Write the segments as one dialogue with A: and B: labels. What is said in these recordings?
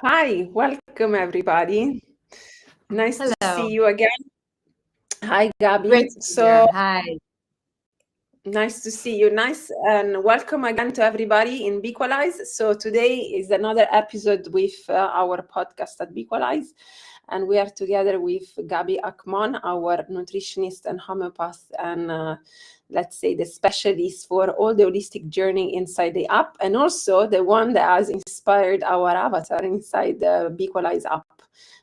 A: Hi, welcome everybody. Nice to see
B: Hello.
A: you again. Hi,
B: Great
A: Gabi.
B: to be
A: So
B: here. Hi.
A: nice to see you. Nice and welcome again to everybody in BEqualise. So today is another episode with our podcast at BEqualise, and we are together with Gabi Hacmon, our nutritionist and homeopath, and let's say the specialist for all the holistic journey inside the app, and also the one that has inspired our avatar inside the BEqualise app.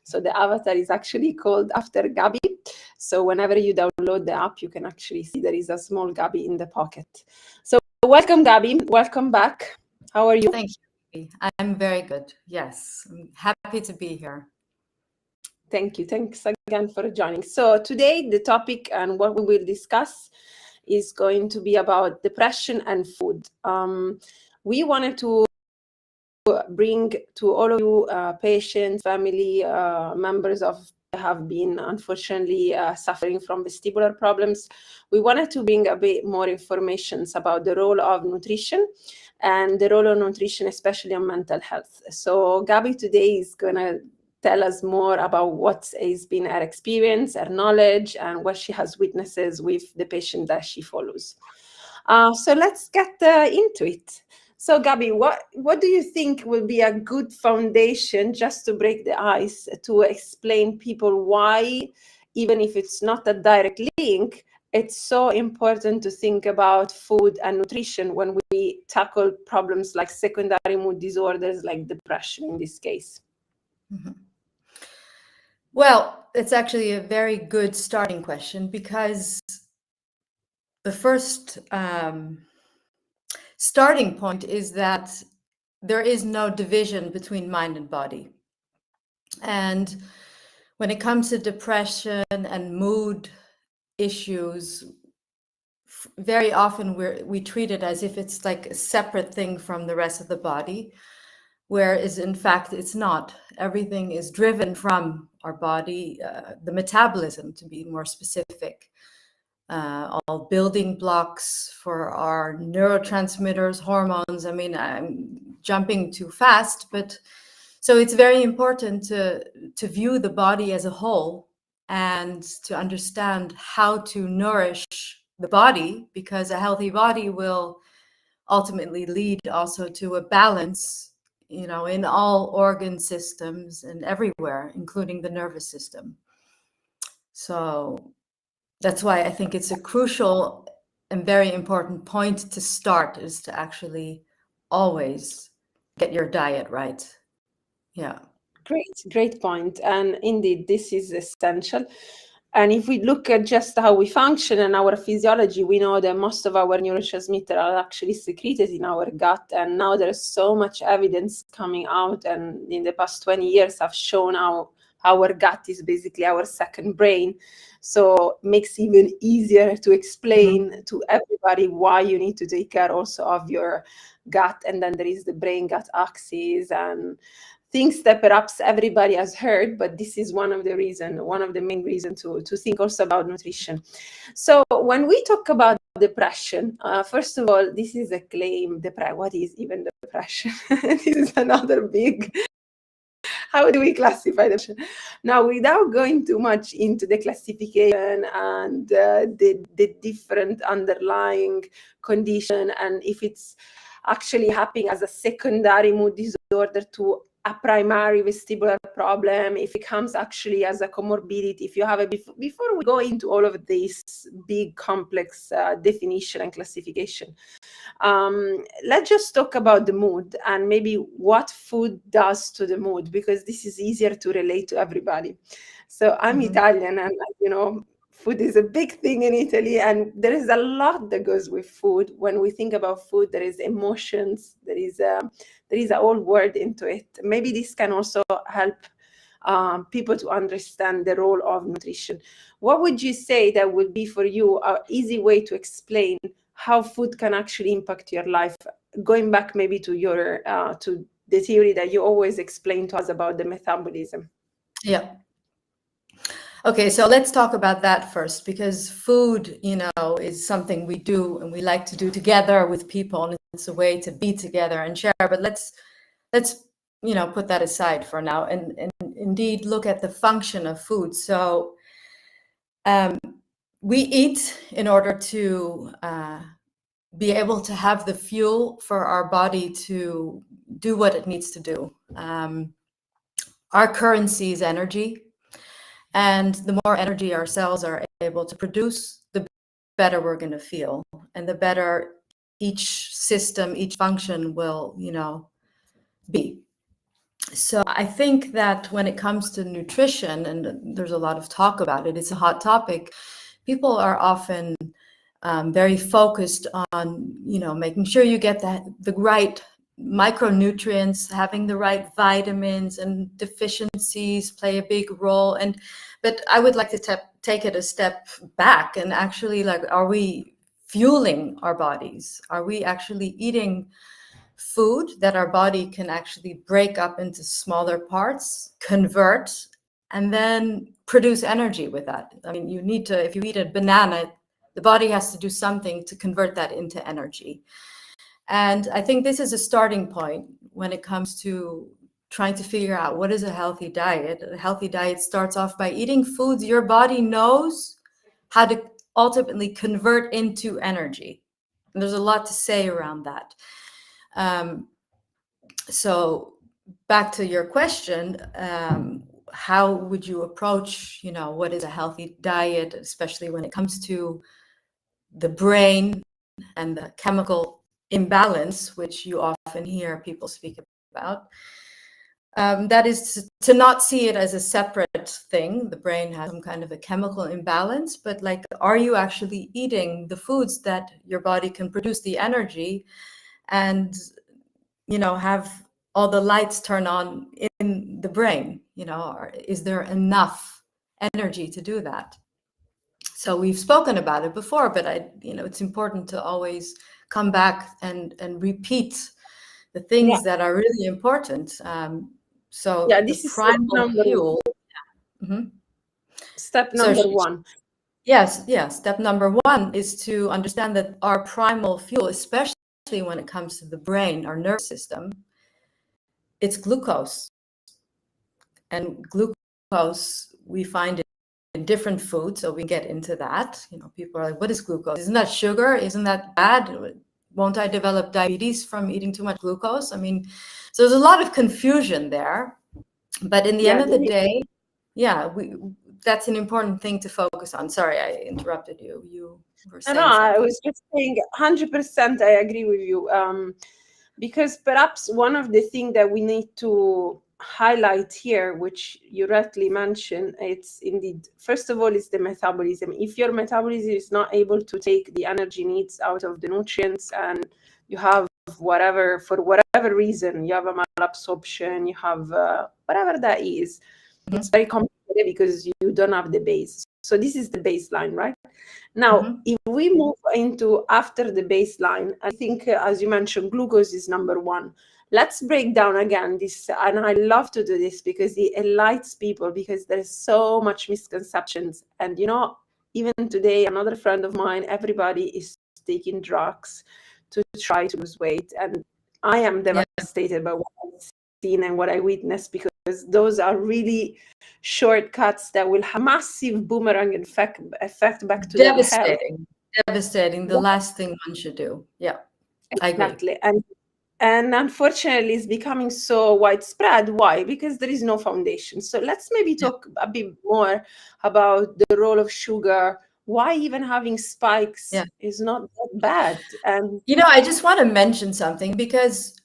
A: So the avatar is actually called after Gabi. So whenever you download the app, you can actually see there is a small Gabi in the pocket. So welcome, Gabi. Welcome back. How are you?
B: Thank you. I'm very good. Yes, I'm happy to be here.
A: Thank you. Thanks again for joining. So today the topic and what we will discuss is going to be about depression and food. We wanted to bring to all of you patients, family members of have been unfortunately suffering from vestibular problems. We wanted to bring a bit more information about the role of nutrition and the role of nutrition, especially on mental health. So Gabi today is going to tell us more about what has been her experience, her knowledge, and what she has witnesses with the patient that she follows. So let's get into it. So, Gabi, what do you think will be a good foundation just to break the ice to explain people why, even if it's not a direct link, it's so important to think about food and nutrition when we tackle problems like secondary mood disorders, like depression in this case?
B: Mhm. Well, it's actually a very good starting question because the first starting point is that there is no division between mind and body. And when it comes to depression and mood issues, very often we treat it as if it's like a separate thing from the rest of the body, whereas in fact it's not. Everything is driven from our body, the metabolism to be more specific, all building blocks for our neurotransmitters, hormones. I mean, I'm jumping too fast, but so it's very important to view the body as a whole and to understand how to nourish the body, because a healthy body will ultimately lead also to a balance, in all organ systems and everywhere, including the nervous system. So that's why I think it's a crucial and very important point to start, is to actually always get your diet right. Yeah.
A: Great point. And indeed, this is essential. And if we look at just how we function and our physiology, we know that most of our neurotransmitters are actually secreted in our gut. And now there's so much evidence coming out, and in the past 20 years have shown how our gut is basically our second brain. So it makes it even easier to explain to everybody why you need to take care also of your gut. And then there is the brain gut axis and things that perhaps everybody has heard, but this is one of the main reasons to think also about nutrition. So when we talk about depression, first of all, this is a claim. What is even depression? This is another big. How do we classify depression? Now, without going too much into the classification and the different underlying condition, and if it's actually happening as a secondary mood disorder to a primary vestibular problem, if it comes actually as a comorbidity, if you have a before we go into all of this big complex definition and classification, let's just talk about the mood and maybe what food does to the mood, because this is easier to relate to everybody. So I'm Italian, and food is a big thing in Italy, and there is a lot that goes with food. When we think about food, there is emotions, there is a whole word into it. Maybe this can also help people to understand the role of nutrition. What would you say that would be for you an easy way to explain how food can actually impact your life, going back maybe to your to the theory that you always explain to us about the metabolism?
B: Yeah. Okay, so let's talk about that first, because food, is something we do and we like to do together with people, and it's a way to be together and share. But let's put that aside for now and indeed look at the function of food. So we eat in order to be able to have the fuel for our body to do what it needs to do. Our currency is energy, and the more energy our cells are able to produce, the better we're going to feel, and the better each system, each function will, be. So I think that when it comes to nutrition, and there's a lot of talk about it, it's a hot topic. People are often very focused on, making sure you get the right micronutrients, having the right vitamins, and deficiencies play a big role. But I would like to take it a step back and actually, like, are we fueling our bodies? Are we actually eating food that our body can actually break up into smaller parts, convert, and then produce energy with that? I mean, you need to, if you eat a banana, the body has to do something to convert that into energy. And I think this is a starting point when it comes to trying to figure out what is a healthy diet. A healthy diet starts off by eating foods your body knows how to ultimately convert into energy. And there's a lot to say around that. So back to your question, how would you approach, what is a healthy diet, especially when it comes to the brain and the chemical imbalance, which you often hear people speak about? That is to not see it as a separate thing. The brain has some kind of a chemical imbalance, but like, are you actually eating the foods that your body can produce the energy and, have all the lights turn on in the brain? Or is there enough energy to do that? So we've spoken about it before, but it's important to always come back and repeat the things that are really important. So
A: this
B: the
A: is step
B: primal
A: number
B: fuel. Mm-hmm.
A: Step number one.
B: Yes. Step number one is to understand that our primal fuel, especially when it comes to the brain, our nervous system, it's glucose. And glucose we find in different foods, so we get into that. People are like, what is glucose? Isn't that sugar? Isn't that bad? Won't I develop diabetes from eating too much glucose? I mean, so there's a lot of confusion there. But in the end of the day, that's an important thing to focus on. Sorry, I interrupted you. You were saying something.
A: I was just saying 100% I agree with you. Because perhaps one of the things that we need to highlight here, which you rightly mentioned, it's indeed, first of all, it's the metabolism. If your metabolism is not able to take the energy needs out of the nutrients, and you have whatever, for whatever reason, you have a malabsorption, you have whatever that is, it's very complicated because you don't have the base. So this is the baseline, right? Now, if we move into after the baseline, I think, as you mentioned, glucose is number one. Let's break down again this, and I love to do this because it enlightens people, because there's so much misconceptions. And, even today, another friend of mine, everybody is taking drugs to try to lose weight. And I am devastated by what I've seen and what I witnessed, because those are really shortcuts that will have massive boomerang effect back to their health.
B: Devastating. The last thing one should do. Yeah,
A: exactly. I agree. And unfortunately, it's becoming so widespread. Why? Because there is no foundation. So let's maybe talk a bit more about the role of sugar. Why even having spikes is not that bad. And
B: I just want to mention something, because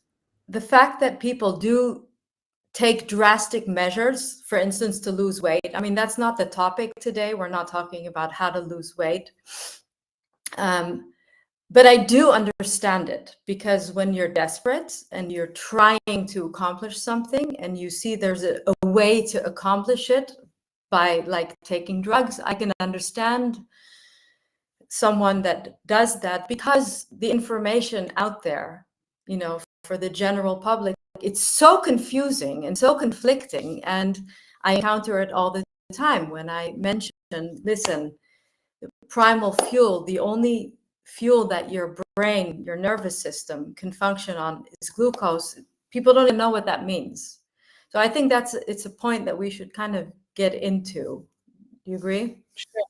B: the fact that people do take drastic measures, for instance, to lose weight. I mean, that's not the topic today. We're not talking about how to lose weight. But I do understand it, because when you're desperate and you're trying to accomplish something and you see there's a way to accomplish it by, like, taking drugs, I can understand someone that does that, because the information out there, for the general public, it's so confusing and so conflicting. And I encounter it all the time when I mention, listen, the primal fuel, the only fuel that your brain, your nervous system can function on is glucose. People don't even know what that means. So I think it's a point that we should kind of get into. Do you agree?
A: Sure.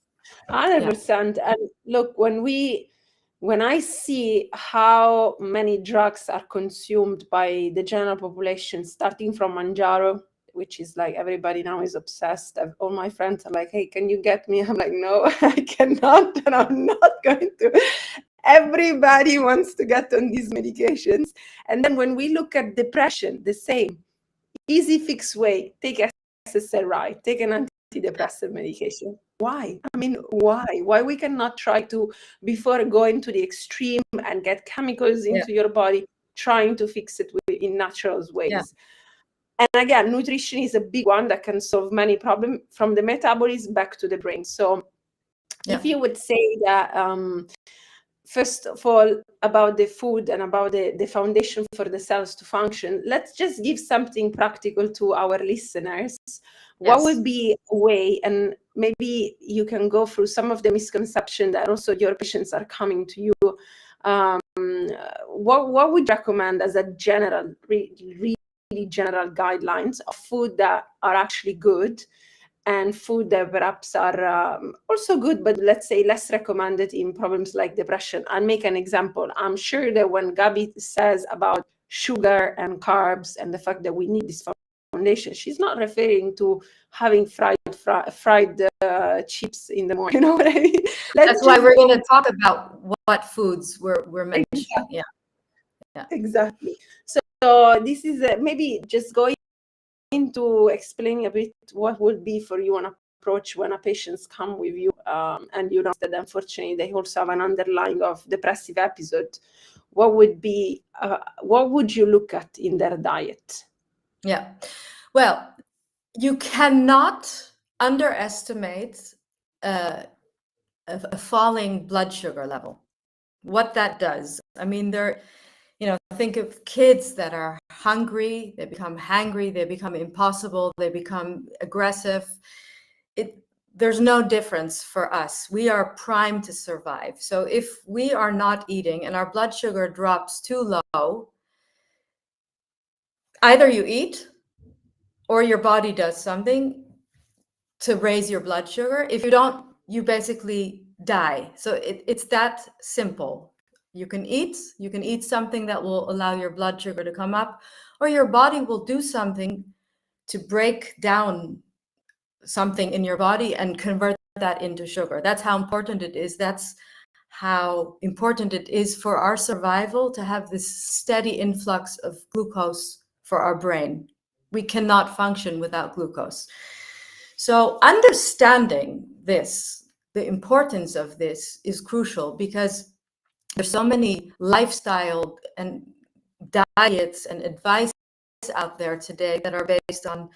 A: 100%. And look, when I see how many drugs are consumed by the general population, starting from Manjaro, which is like everybody now is obsessed. All my friends are like, hey, can you get me? I'm like, no, I cannot, and I'm not going to. Everybody wants to get on these medications. And then when we look at depression, the same. Easy fix way, take SSRI, take an antidepressant medication. Why? I mean, why? Why we cannot try to, before going to the extreme and get chemicals into your body, trying to fix it in natural ways?
B: Yeah.
A: And again, nutrition is a big one that can solve many problems from the metabolism back to the brain. So if you would say that, first of all, about the food and about the foundation for the cells to function, let's just give something practical to our listeners. What would be a way, and maybe you can go through some of the misconceptions that also your patients are coming to you. What would you recommend as a general, really general guidelines of food that are actually good, and food that perhaps are also good, but let's say less recommended in problems like depression? I'll make an example. I'm sure that when Gabi says about sugar and carbs and the fact that we need this foundation, she's not referring to having fried chips in the morning. You know what I mean?
B: That's why we're going to talk about what foods we're mentioning.
A: Exactly. Yeah. Exactly. So this is maybe just going into explaining a bit what would be for you an approach when a patients come with you, and you know that unfortunately they also have an underlying of depressive episode. What would be what would you look at in their diet?
B: Yeah, well, you cannot underestimate a falling blood sugar level. What that does. I mean, think of kids that are hungry, they become hangry, they become impossible, they become aggressive. There's no difference for us. We are primed to survive. So if we are not eating and our blood sugar drops too low, either you eat or your body does something to raise your blood sugar. If you don't, you basically die. So it's that simple. You can eat something that will allow your blood sugar to come up, or your body will do something to break down something in your body and convert that into sugar. That's how important it is. That's how important it is for our survival to have this steady influx of glucose for our brain. We cannot function without glucose. So understanding this, the importance of this, is crucial, because there's so many lifestyle and diets and advice out there today that are based on,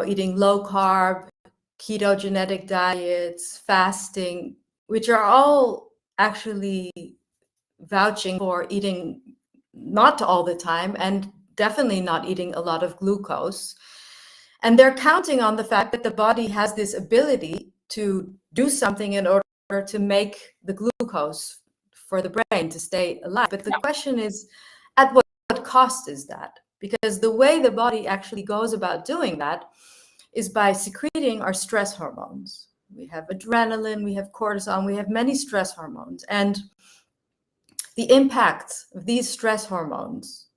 B: eating low carb, ketogenic diets, fasting, which are all actually vouching for eating not all the time and definitely not eating a lot of glucose. And they're counting on the fact that the body has this ability to do something in order to make the glucose for the brain to stay alive. But the question is, at what cost is that? Because the way the body actually goes about doing that is by secreting our stress hormones. We have adrenaline, we have cortisol, we have many stress hormones. And the impact of these stress hormones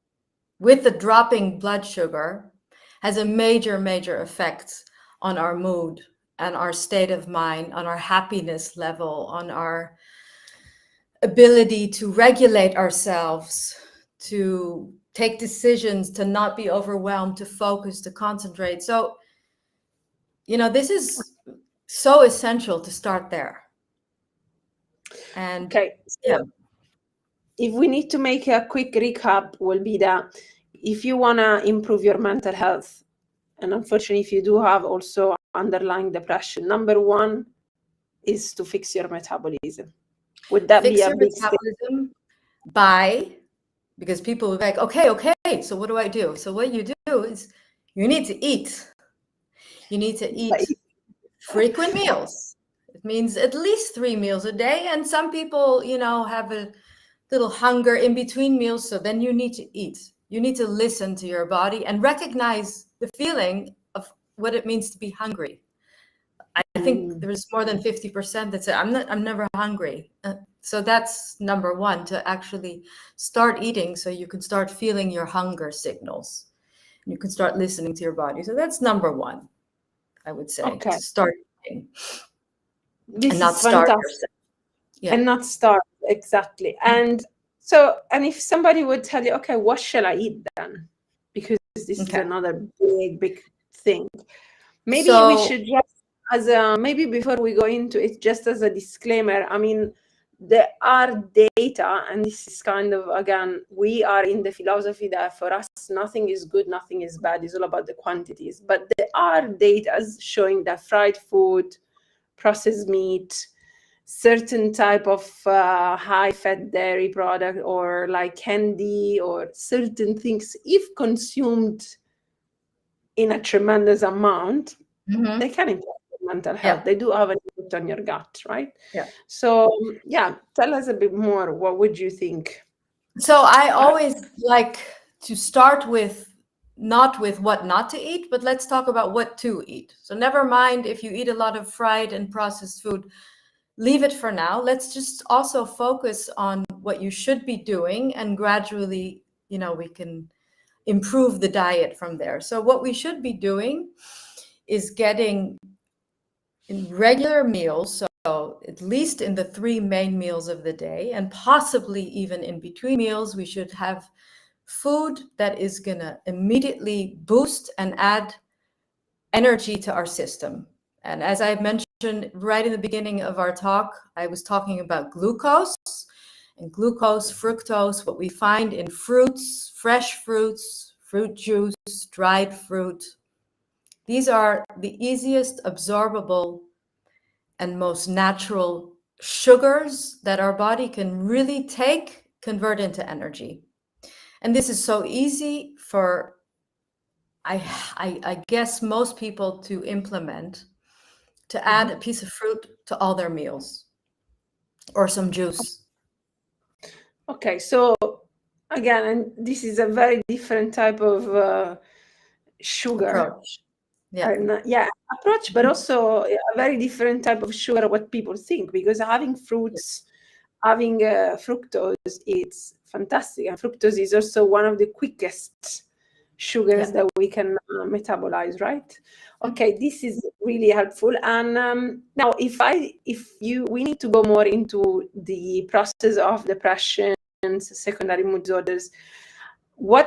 B: with the dropping blood sugar has a major, major effect on our mood and our state of mind, on our happiness level, on our ability to regulate ourselves, to take decisions, to not be overwhelmed, to focus, to concentrate. So, this is so essential to start there. And
A: okay, so if we need to make a quick recap, will be that if you want to improve your mental health, and unfortunately if you do have also underlying depression, number one is to fix your metabolism. Would that be a big
B: metabolism because people are like, okay, so what do I do? So what you do is you need to eat. You need to eat frequent meals. It means at least 3 meals a day. And some people, have a little hunger in between meals. So then you need to eat. You need to listen to your body and recognize the feeling of what it means to be hungry. I think there's more than 50% that say, I'm never hungry. So that's number one, to actually start eating so you can start feeling your hunger signals. You can start listening to your body. So that's number one, I would say,
A: Okay.
B: to start eating.
A: This
B: and not
A: is
B: starve
A: fantastic.
B: yourself. Yeah.
A: And not starve, exactly. And so, and if somebody would tell you, okay, what shall I eat then? Because this is another big thing. Maybe we should just, maybe before we go into it, just as a disclaimer, I mean, there are data, and this is kind of, again, we are in the philosophy that for us, nothing is good, nothing is bad. It's all about the quantities. But there are data showing that fried food, processed meat, certain type of high-fat dairy product, or like candy, or certain things, if consumed in a tremendous amount, they can impact your mental health. They do have an impact on your gut, right?
B: Yeah.
A: So yeah, tell us a bit more. What would you think?
B: So I always like to start with not with what not to eat, but let's talk about what to eat. So never mind if you eat a lot of fried and processed food, leave it for now. Let's just also focus on what you should be doing, and gradually, we can improve the diet from there. So what we should be doing is getting in regular meals, so at least in the 3 main meals of the day, and possibly even in between meals, we should have food that is going to immediately boost and add energy to our system. And as I mentioned right in the beginning of our talk, I was talking about glucose. And glucose, fructose, what we find in fruits, fresh fruits, fruit juice, dried fruit. These are the easiest absorbable and most natural sugars that our body can really take, convert into energy. And this is so easy for, I guess, most people to implement, to add a piece of fruit to all their meals, or some juice.
A: Okay, so again, and this is a very different type of sugar
B: approach.
A: Approach, but also a very different type of sugar, what people think, because having fruits, having fructose, it's fantastic. And fructose is also one of the quickest sugars that we can metabolize, right? Okay, this is really helpful. And now we need to go more into the process of depression, secondary mood disorders. What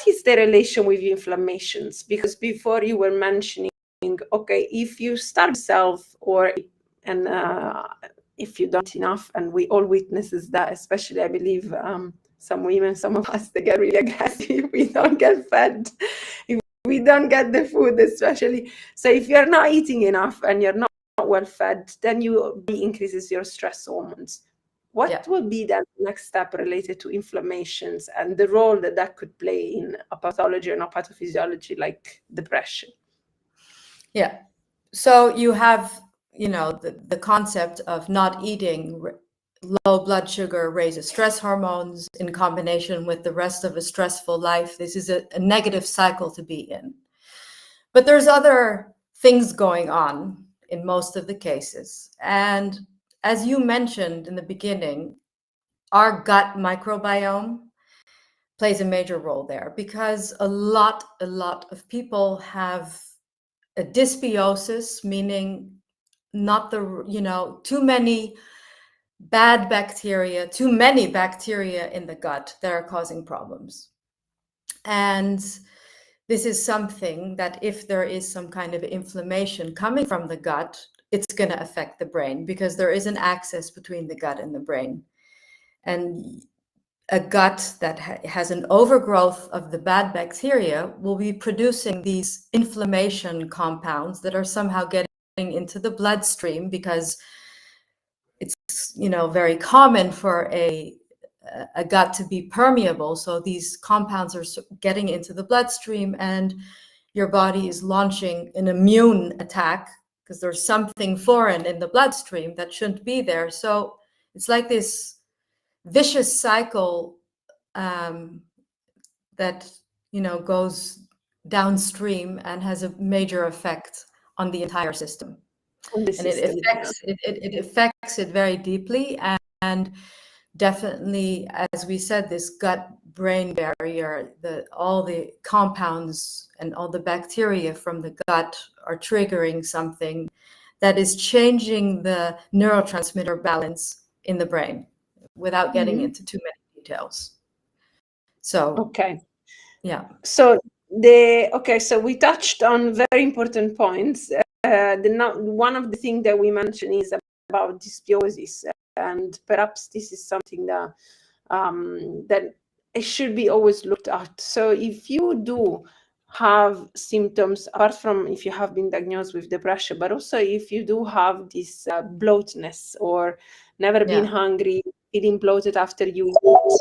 A: is the relation with inflammations? Because before you were mentioning, okay, if you starve yourself, and if you don't eat enough, and we all witnesses that, especially I believe some women, some of us, they get really aggressive if we don't get fed, if we don't get the food, especially. So if you're not eating enough and you're not well fed, then you increases your stress hormones. What would be that next step related to inflammations and the role that that could play in a pathology or a pathophysiology like depression?
B: Yeah. So you have, the concept of not eating. Low blood sugar raises stress hormones in combination with the rest of a stressful life. This is a negative cycle to be in. But there's other things going on in most of the cases. And as you mentioned in the beginning, our gut microbiome plays a major role there, because a lot of people have a dysbiosis, meaning not too many bacteria in the gut that are causing problems. And this is something that if there is some kind of inflammation coming from the gut, it's going to affect the brain, because there is an axis between the gut and the brain. And a gut that has an overgrowth of the bad bacteria will be producing these inflammation compounds that are somehow getting into the bloodstream, because it's very common for a gut to be permeable. So these compounds are getting into the bloodstream, and your body is launching an immune attack because there's something foreign in the bloodstream that shouldn't be there. So it's like this vicious cycle that, you know, goes downstream and has a major effect on the entire system.
A: On the system,
B: it affects it very deeply, and definitely, as we said, this gut-brain barrier, all the compounds and all the bacteria from the gut are triggering something that is changing the neurotransmitter balance in the brain, without getting into too many details. So,
A: okay.
B: yeah.
A: So so we touched on very important points. One of the things that we mentioned is about dysbiosis, and perhaps this is something that that it should be always looked at. So if you do have symptoms, apart from if you have been diagnosed with depression, but also if you do have this bloatness, or never been hungry, feeling bloated after you eat,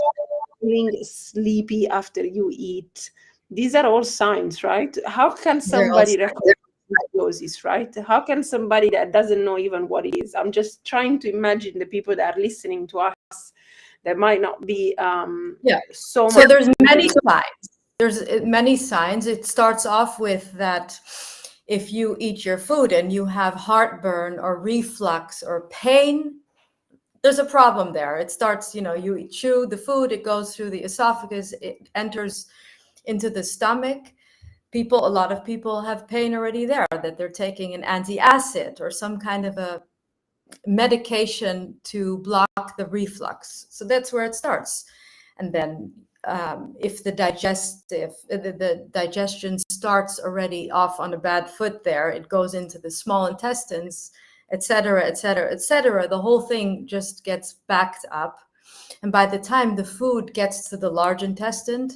A: feeling sleepy after you eat, these are all signs, right? How can somebody recognize dysbiosis, right? How can somebody that doesn't know even what it is? I'm just trying to imagine the people that are listening to us that might not be so
B: there's many signs. There's many signs. It starts off with that if you eat your food and you have heartburn or reflux or pain, there's a problem there. It starts, you know, you chew the food, it goes through the esophagus, it enters into the stomach. A lot of people have pain already there, that they're taking an antacid or some kind of a medication to block the reflux. So that's where it starts. And then if the digestion starts already off on a bad foot there, it goes into the small intestines, etc., etc., etc. The whole thing just gets backed up. And by the time the food gets to the large intestine,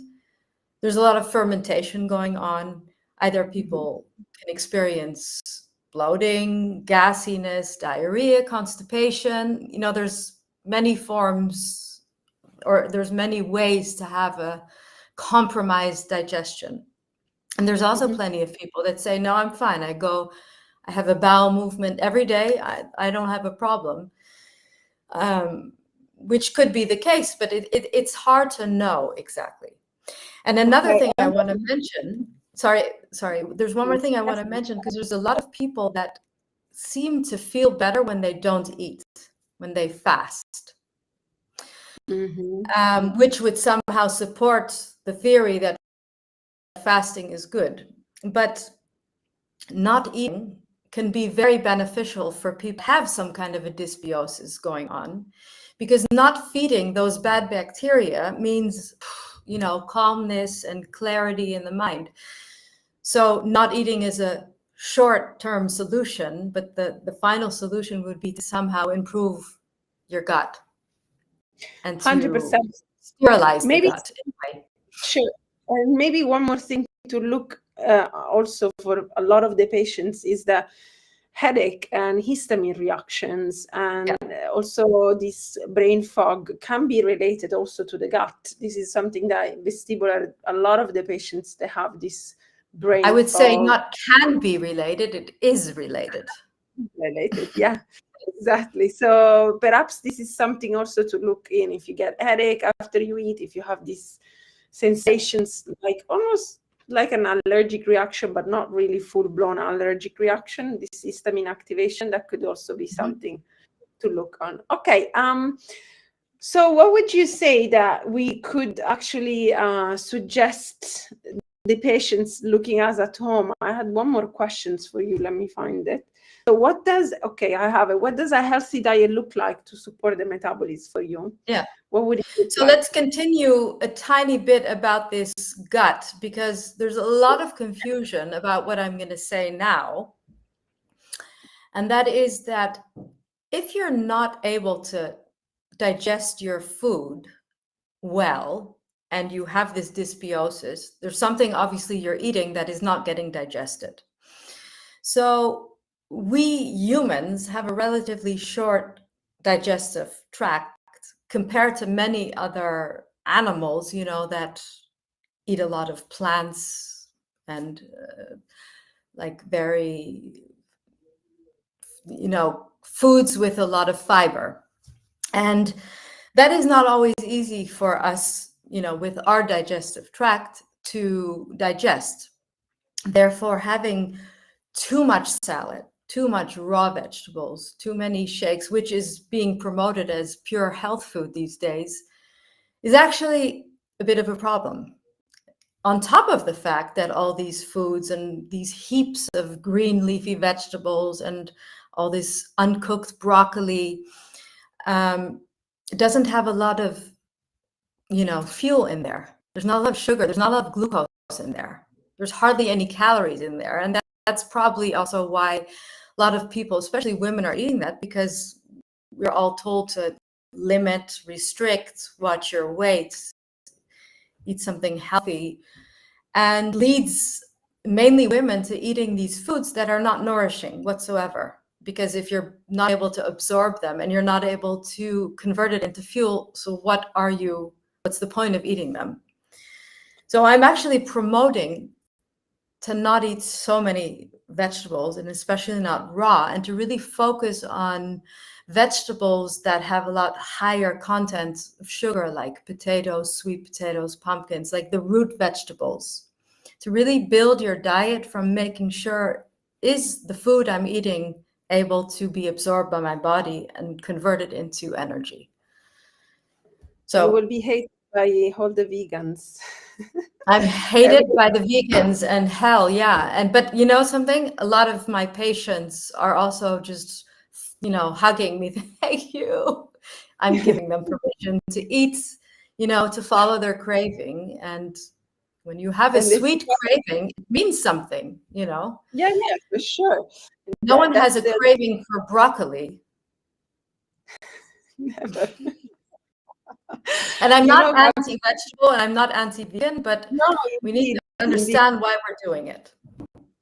B: there's a lot of fermentation going on. Either people can experience bloating, gassiness, diarrhea, constipation. You know, there's many forms, or there's many ways to have a compromised digestion. And there's also plenty of people that say, no, I'm fine. I have a bowel movement every day. I don't have a problem. Which could be the case, but it's hard to know exactly. And another thing I want to mention, sorry, there's one more thing I want to mention, because there's a lot of people that seem to feel better when they don't eat, when they fast, which would somehow support the theory that fasting is good. But not eating can be very beneficial for people who have some kind of a dysbiosis going on, because not feeding those bad bacteria means, you know, calmness and clarity in the mind. So not eating is a short-term solution, but the final solution would be to somehow improve your gut and to
A: 100%.
B: sterilize the gut.
A: Sure. And maybe one more thing to look also for a lot of the patients is the headache and histamine reactions, and also this brain fog can be related also to the gut. This is something that vestibular, a lot of the patients, they have this brain
B: I would
A: fog.
B: say not can be related, it is related.
A: Related, yeah, exactly. So perhaps this is something also to look in. If you get headache after you eat, if you have these sensations like almost like an allergic reaction, but not really full-blown allergic reaction, this histamine activation, that could also be something to look on. Okay, so what would you say that we could actually suggest the patients looking us at home? I had one more question for you. Let me find it. So what does a healthy diet look like to support the metabolism for you?
B: Yeah.
A: What would it look
B: so
A: like?
B: Let's continue a tiny bit about this gut, because there's a lot of confusion about what I'm going to say now. And that is that if you're not able to digest your food well, and you have this dysbiosis, there's something obviously you're eating that is not getting digested. So we humans have a relatively short digestive tract compared to many other animals, you know, that eat a lot of plants and like very, you know, foods with a lot of fiber. And that is not always easy for us with our digestive tract to digest. Therefore, having too much salad, too much raw vegetables, too many shakes, which is being promoted as pure health food these days, is actually a bit of a problem. On top of the fact that all these foods and these heaps of green leafy vegetables and all this uncooked broccoli doesn't have a lot of, fuel in there. There's not a lot of sugar. There's not a lot of glucose in there. There's hardly any calories in there. And that's probably also why a lot of people, especially women, are eating that, because we're all told to limit, restrict, watch your weight, eat something healthy, and leads mainly women to eating these foods that are not nourishing whatsoever. Because if you're not able to absorb them and you're not able to convert it into fuel, so what's the point of eating them? So I'm actually promoting to not eat so many vegetables, and especially not raw, and to really focus on vegetables that have a lot higher content of sugar, like potatoes, sweet potatoes, pumpkins, like the root vegetables, to really build your diet from making sure, is the food I'm eating able to be absorbed by my body and converted into energy? So
A: you will be hated by all the vegans.
B: I'm hated by the vegans, and hell yeah. But you know something? A lot of my patients are also just, hugging me. Thank you. I'm giving them permission to eat, to follow their craving. And when you have a sweet craving, it means something,
A: Yeah, for sure.
B: No one has a craving for broccoli.
A: Never.
B: And I'm not anti-vegetable and I'm not anti-vegan, but we need to understand why we're doing it.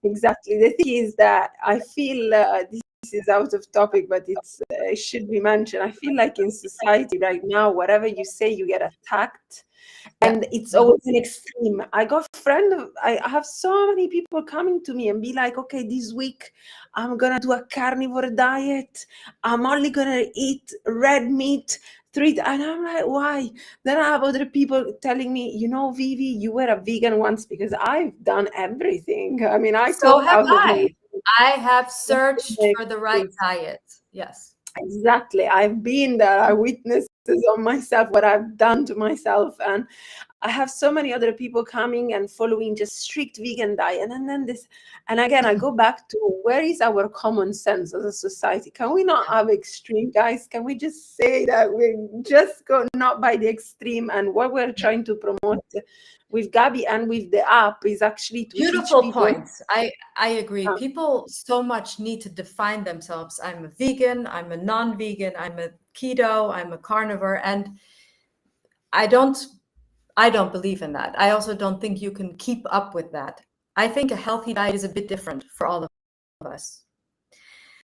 A: Exactly. The thing is that I feel this is out of topic, but it should be mentioned. I feel like in society right now, whatever you say, you get attacked. And it's always an extreme. I have so many people coming to me and be like, okay, this week I'm going to do a carnivore diet. I'm only going to eat red meat. And I'm like, why? Then I have other people telling me, Vivi, you were a vegan once, because I've done everything. I mean,
B: So have I. I have searched for the right diet. Yes.
A: Exactly. I've been there. I witnessed on myself what I've done to myself, and I have so many other people coming and following just strict vegan diet, and then and again I go back to, where is our common sense as a society? Can we not have extreme, guys? Can we just say that we just go not by the extreme? And what we're trying to promote with Gabi and with the app is actually to
B: beautiful
A: teach people.
B: Points. I agree. People so much need to define themselves. I'm a vegan, I'm a non-vegan, I'm a keto, I'm a carnivore, and I don't believe in that. I also don't think you can keep up with that. I think a healthy diet is a bit different for all of us.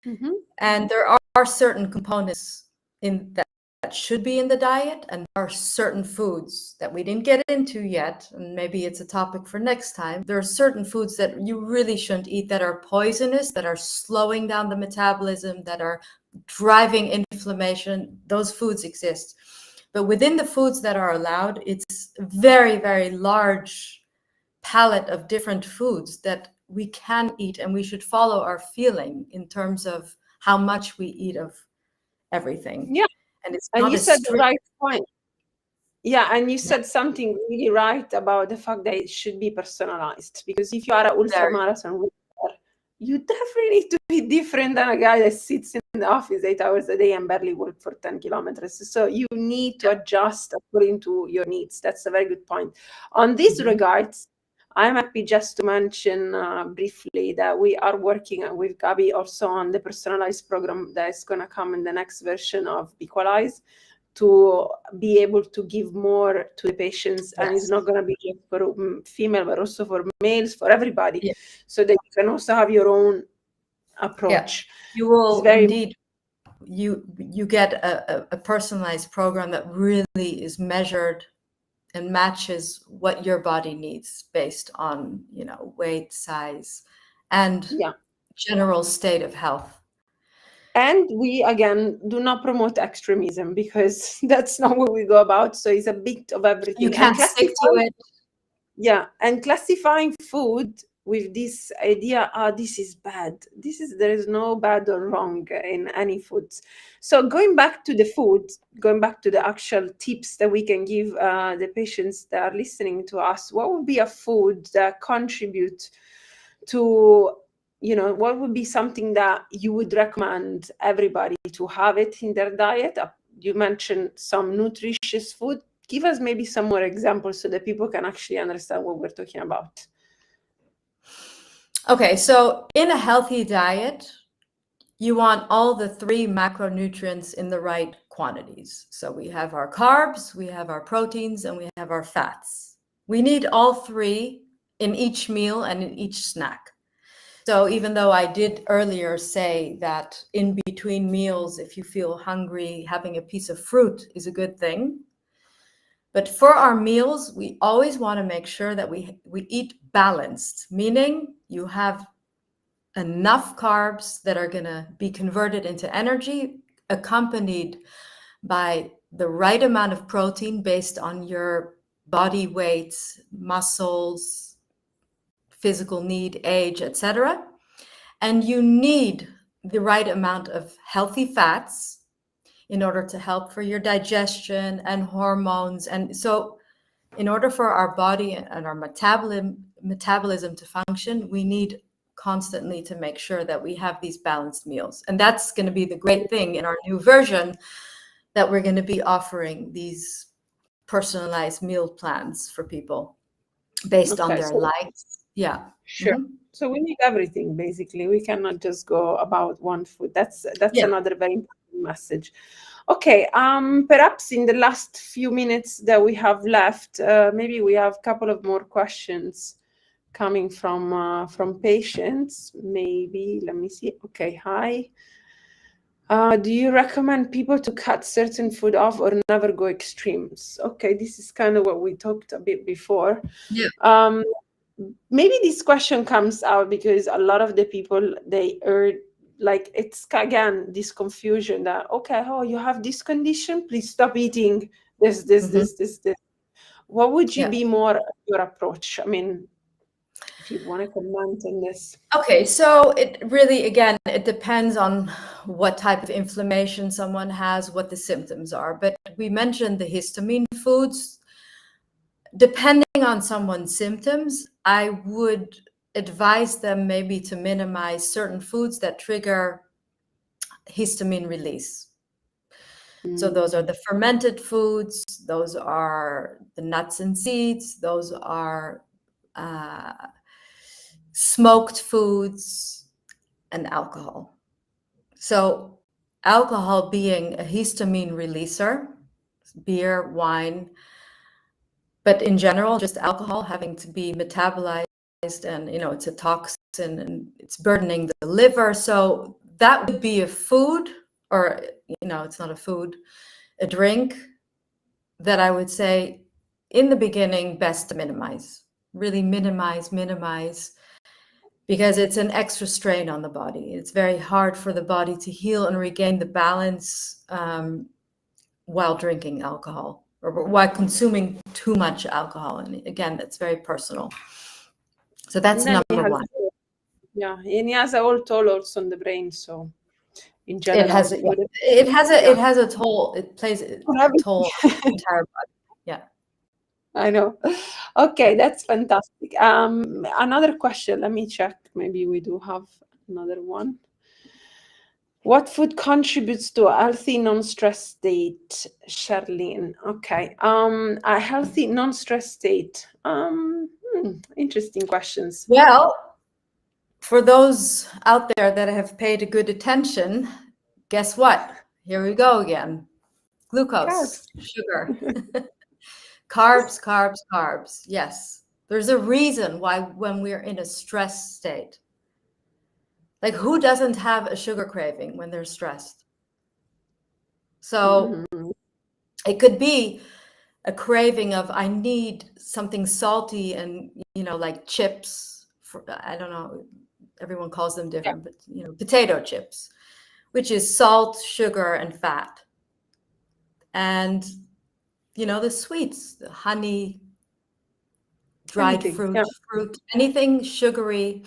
B: Mm-hmm. And there are certain components in that should be in the diet, and there are certain foods that we didn't get into yet, and maybe it's a topic for next time. There are certain foods that you really shouldn't eat, that are poisonous, that are slowing down the metabolism, that are driving inflammation. Those foods exist. But within the foods that are allowed, it's a very, very large palette of different foods that we can eat, and we should follow our feeling in terms of how much we eat of everything.
A: Yeah.
B: And
A: you said the right point. Yeah, and you said something really right about the fact that it should be personalized. Because if you are an ultramarathon runner, you definitely need to be different than a guy that sits in the office 8 hours a day and barely walks for 10 kilometers. So you need to adjust according to your needs. That's a very good point. On these regards, I'm happy just to mention briefly that we are working with Gabi also on the personalized program that is going to come in the next version of BEqualise, to be able to give more to the patients. Yes. And it's not going to be just for female, but also for males, for everybody, so that you can also have your own approach.
B: Yeah. You will indeed, you get a personalized program that really is measured and matches what your body needs based on, weight, size, and general state of health.
A: And we, again, do not promote extremism because that's not what we go about. So it's a bit of everything.
B: You can't stick to it.
A: Yeah, and classifying food with this idea, this is bad. There is no bad or wrong in any foods. So going back to the food, going back to the actual tips that we can give the patients that are listening to us, what would be a food that contribute to, what would be something that you would recommend everybody to have it in their diet? You mentioned some nutritious food. Give us maybe some more examples so that people can actually understand what we're talking about.
B: Okay, so in a healthy diet, you want all the 3 macronutrients in the right quantities. So we have our carbs, we have our proteins, and we have our fats. We need all 3 in each meal and in each snack. So even though I did earlier say that in between meals, if you feel hungry, having a piece of fruit is a good thing. But for our meals, we always want to make sure that we eat balanced, meaning you have enough carbs that are going to be converted into energy, accompanied by the right amount of protein based on your body weight, muscles, physical need, age, etc. And you need the right amount of healthy fats in order to help for your digestion and hormones. And so in order for our body and our metabolism to function, we need constantly to make sure that we have these balanced meals. And that's going to be the great thing in our new version, that we're going to be offering these personalized meal plans for people based on their likes. Yeah.
A: Sure.
B: Mm-hmm.
A: So we need everything, basically. We cannot just go about one food. That's another very important message. Okay, perhaps in the last few minutes that we have left, maybe we have a couple of more questions coming from patients. Maybe, let me see. Okay, hi. Do you recommend people to cut certain food off or never go extremes? Okay, this is kind of what we talked a bit before.
B: Yeah.
A: Maybe this question comes out because a lot of the people, they are like, it's again this confusion that, okay, oh, you have this condition, please stop eating this. What would you be more your approach? I mean, if you want to comment on this.
B: Okay, so it really, again, it depends on what type of inflammation someone has, what the symptoms are. But we mentioned the histamine foods. Depending on someone's symptoms, I would advise them maybe to minimize certain foods that trigger histamine release. So those are the fermented foods, those are the nuts and seeds, those are smoked foods, and alcohol. So alcohol being a histamine releaser, beer, wine, but in general, just alcohol having to be metabolized, and it's a toxin and it's burdening the liver. So that would be a food, or it's not a food, a drink that I would say in the beginning best to minimize, really minimize, because it's an extra strain on the body. It's very hard for the body to heal and regain the balance while drinking alcohol or while consuming too much alcohol. And again, that's very personal. So that's number one.
A: Yeah, and it has a whole toll also on the brain. So in general,
B: it has a toll. It plays a toll on the entire body. Yeah.
A: I know. Okay, that's fantastic. Another question. Let me check. Maybe we do have another one. What food contributes to a healthy non-stress state, Charlene? Okay. A healthy non-stress state. Interesting questions.
B: Well, for those out there that have paid a good attention, guess what? Here we go again. Glucose, sugar, carbs. Yes. There's a reason why when we're in a stress state, like who doesn't have a sugar craving when they're stressed? So it could be a craving of, I need something salty and, like chips. I don't know, everyone calls them different, but, potato chips. which is salt, sugar, and fat. And, the sweets, the honey, dried
A: Anything,
B: fruit, anything sugary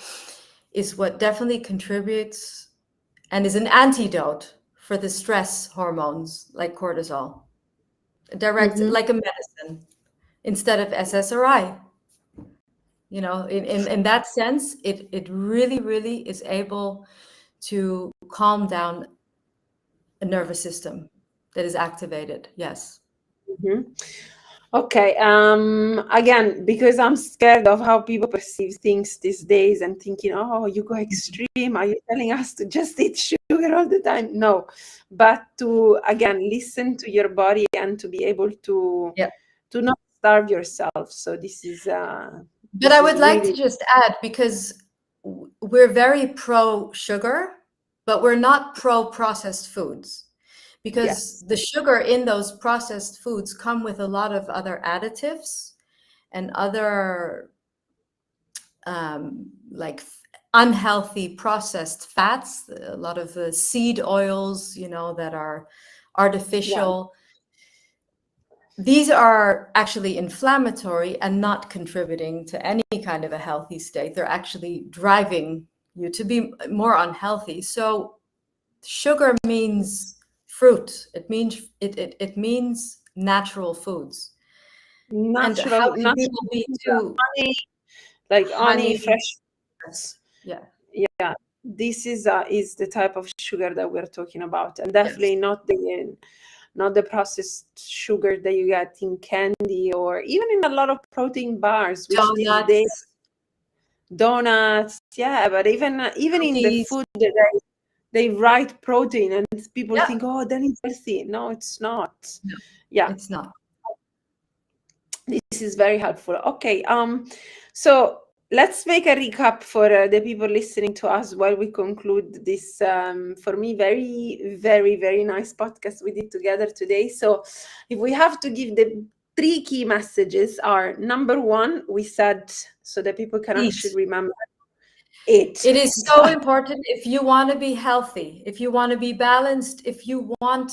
B: is what definitely contributes and is an antidote for the stress hormones like cortisol. Direct, like a medicine instead of SSRI. In that sense, it really, really is able to calm down a nervous system that is activated. Yes.
A: Okay. Again, because I'm scared of how people perceive things these days and thinking, oh, you go extreme. Are you telling us to just eat sugar all the time? No, but to, again, listen to your body and to be able to not starve yourself. So this is
B: but I would like to just add, because we're very pro sugar, but we're not pro processed foods, because the sugar in those processed foods come with a lot of other additives and other like unhealthy processed fats, a lot of seed oils, that are artificial. These are actually inflammatory and not contributing to any kind of a healthy state. They're actually driving you to be more unhealthy. So sugar means fruit. It means natural foods.
A: natural,
B: and how can people be too
A: honey, like honey, fresh.
B: Yeah.
A: This is the type of sugar that we're talking about, and definitely not the processed sugar that you get in candy or even in a lot of protein bars, which these days, donuts, but even in the food that they write protein, and people think, oh, then it's healthy. No, it's not.
B: It's not.
A: This is very helpful. Okay, so let's make a recap for the people listening to us while we conclude this, for me, very, very, very nice podcast we did together today. So if we have to give the 3 key messages are, number 1, we said, so that people can actually remember, it
B: is so important if you want to be healthy, if you want to be balanced, if you want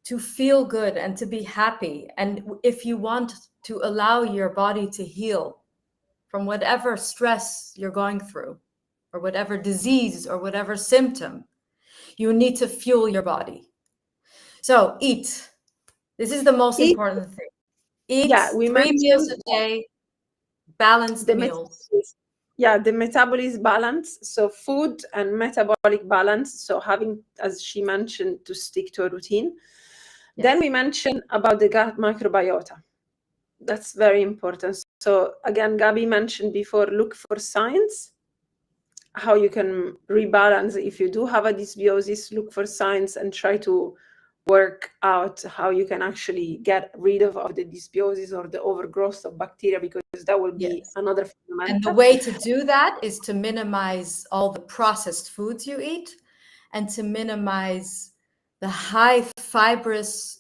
B: to feel good and to be happy, and if you want to allow your body to heal from whatever stress you're going through or whatever disease or whatever symptom, you need to fuel your body. So eat. This is the most important thing. Eat 3 meals a day, balanced meals.
A: The metabolism balance, so food and metabolic balance, so having, as she mentioned, to stick to a routine. Then we mentioned about the gut microbiota. That's very important. So again, Gabi mentioned before, look for signs, how you can rebalance. If you do have a dysbiosis, look for signs and try to work out how you can actually get rid of the dysbiosis or the overgrowth of bacteria, because that will be another fundamental.
B: And the way to do that is to minimize all the processed foods you eat and to minimize the high fibrous,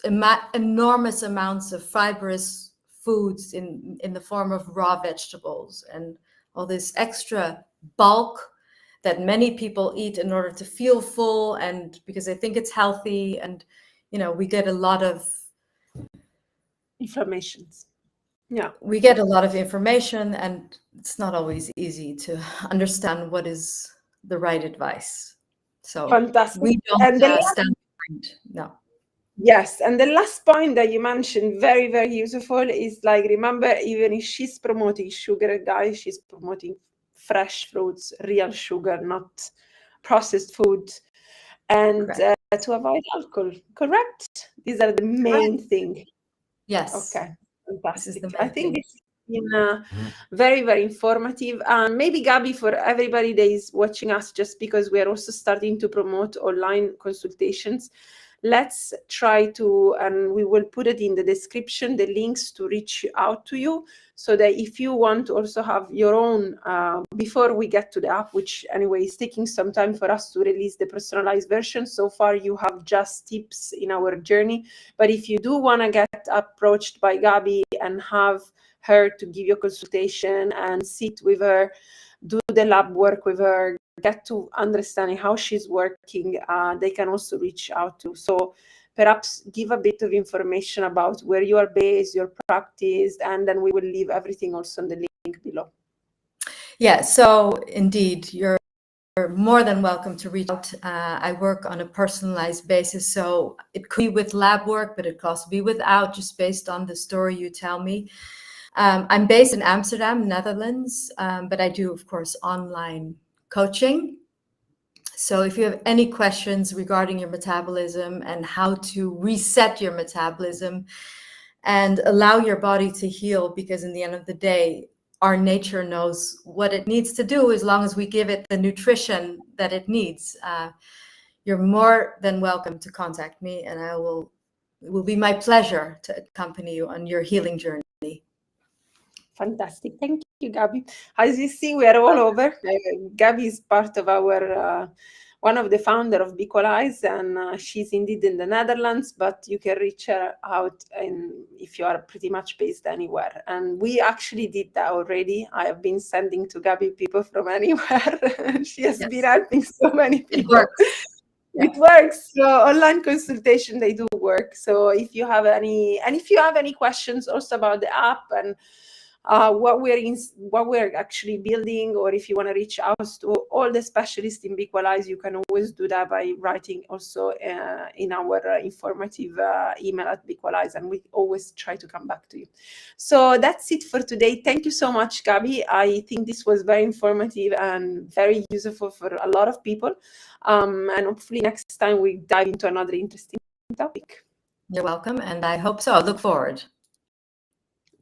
B: enormous amounts of fibrous foods in the form of raw vegetables and all this extra bulk that many people eat in order to feel full and because they think it's healthy. And, we get a lot of
A: inflammations.
B: We get a lot of information, and it's not always easy to understand what is the right advice. So
A: fantastic.
B: We don't stand behind. No.
A: Yes, and the last point that you mentioned, very, very useful, is like, remember, even if she's promoting sugar, guys, she's promoting fresh fruits, real sugar, not processed food, and to avoid alcohol. Correct? These are the main thing.
B: Yes.
A: Okay. Fantastic. I think this has been very, very informative. And maybe, Gabi, for everybody that is watching us, just because we are also starting to promote online consultations, let's try to, and we will put it in the description, the links to reach out to you, so that if you want to also have your own, before we get to the app, which anyway is taking some time for us to release the personalized version. So far, you have just tips in our journey. But if you do want to get approached by Gabi and have her to give you a consultation and sit with her, do the lab work with her, get to understanding how she's working, they can also reach out to. So perhaps give a bit of information about where you are based, your practice, and then we will leave everything also on the link below.
B: Yeah, so indeed, you're more than welcome to reach out. I work on a personalized basis, so it could be with lab work, but it could also be without, just based on the story you tell me. I'm based in Amsterdam, Netherlands, but I do, of course, online coaching. So if you have any questions regarding your metabolism and how to reset your metabolism and allow your body to heal, because in the end of the day, our nature knows what it needs to do as long as we give it the nutrition that it needs. You're more than welcome to contact me, and it will be my pleasure to accompany you on your healing journey.
A: Fantastic. Thank you, Gabi. As you see, we are all over. Gabi is part of our, one of the founder of BEqualise, and she's indeed in the Netherlands, but you can reach her out if you are pretty much based anywhere. And we actually did that already. I have been sending to Gabi people from anywhere. She has been helping so many people.
B: It works.
A: It works. So online consultation, they do work. So if you have any questions also about the app and what we're actually building, or if you want to reach out to all the specialists in BEqualise, you can always do that by writing also in our informative email at BEqualise, and we always try to come back to you. So that's it for today. Thank you so much, Gabi. I think this was very informative and very useful for a lot of people. And hopefully next time we dive into another interesting topic.
B: You're welcome, and I hope so. I look forward.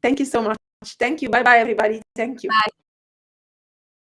A: Thank you so much. Thank you. Bye-bye, everybody. Thank you.
B: Bye.